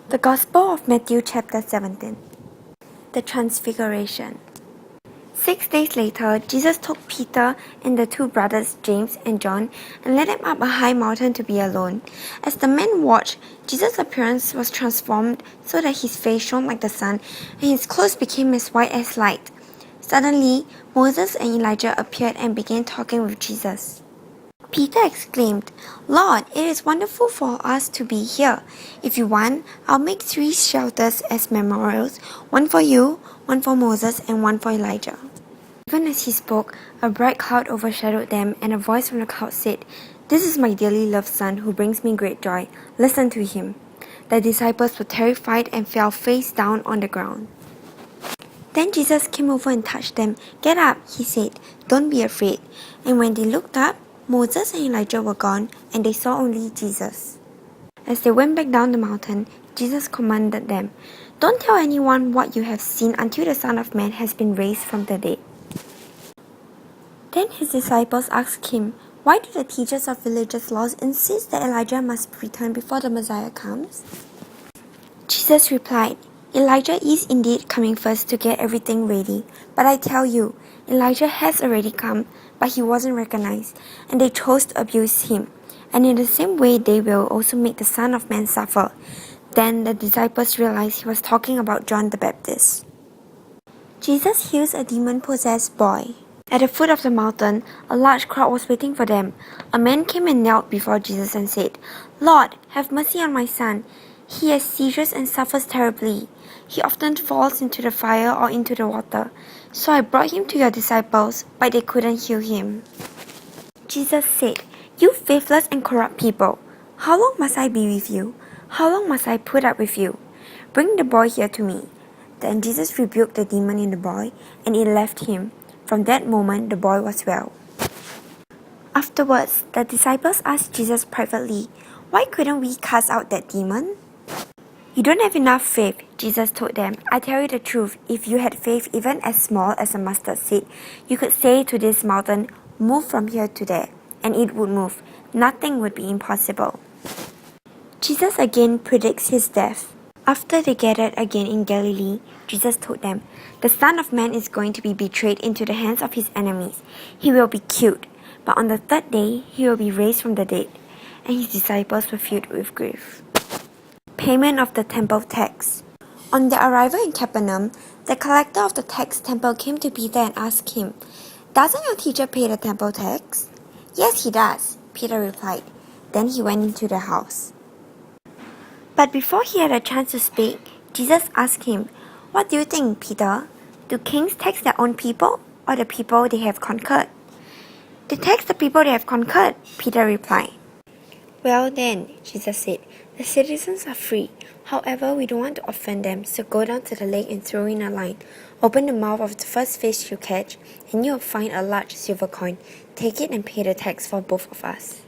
The Gospel of Matthew chapter 17. The Transfiguration. 6 days later, Jesus took Peter and the two brothers James and John and led them up a high mountain to be alone. As the men watched, Jesus' appearance was transformed so that his face shone like the sun and his clothes became as white as light. Suddenly, Moses and Elijah appeared and began talking with Jesus. Peter exclaimed, "Lord, it is wonderful for us to be here. If you want, I'll make 3 shelters as memorials, one for you, one for Moses, and one for Elijah." Even as he spoke, a bright cloud overshadowed them, and a voice from the cloud said, "This is my dearly loved son who brings me great joy. Listen to him." The disciples were terrified and fell face down on the ground. Then Jesus came over and touched them. "Get up," he said. "Don't be afraid." And when they looked up, Moses and Elijah were gone, and they saw only Jesus. As they went back down the mountain, Jesus commanded them, "Don't tell anyone what you have seen until the Son of Man has been raised from the dead." Then his disciples asked him, "Why do the teachers of religious laws insist that Elijah must return before the Messiah comes?" Jesus replied, "Elijah is indeed coming first to get everything ready. But I tell you, Elijah has already come, but he wasn't recognized, and they chose to abuse him. And in the same way they will also make the Son of Man suffer." Then the disciples realized he was talking about John the Baptist. Jesus heals a demon-possessed boy. At the foot of the mountain, a large crowd was waiting for them. A man came and knelt before Jesus and said, "Lord, have mercy on my son. He has seizures and suffers terribly. He often falls into the fire or into the water. So I brought him to your disciples, but they couldn't heal him." Jesus said, "You faithless and corrupt people, how long must I be with you? How long must I put up with you? Bring the boy here to me." Then Jesus rebuked the demon in the boy, and it left him. From that moment, the boy was well. Afterwards, the disciples asked Jesus privately, "Why couldn't we cast out that demon?" "You don't have enough faith," Jesus told them. "I tell you the truth, if you had faith even as small as a mustard seed, you could say to this mountain, 'Move from here to there,' and it would move. Nothing would be impossible." Jesus again predicts his death. After they gathered again in Galilee, Jesus told them, "The Son of Man is going to be betrayed into the hands of his enemies. He will be killed, but on the 3rd day he will be raised from the dead." And his disciples were filled with grief. Payment of the temple tax. On their arrival in Capernaum, the collector of the tax temple came to Peter and asked him, "Doesn't your teacher pay the temple tax?" "Yes, he does," Peter replied. Then he went into the house. But before he had a chance to speak, Jesus asked him, "What do you think, Peter? Do kings tax their own people or the people they have conquered?" "They tax the people they have conquered," Peter replied. "Well then," Jesus said, "the citizens are free. However, we don't want to offend them, so go down to the lake and throw in a line. Open the mouth of the first fish you catch, and you will find a large silver coin. Take it and pay the tax for both of us."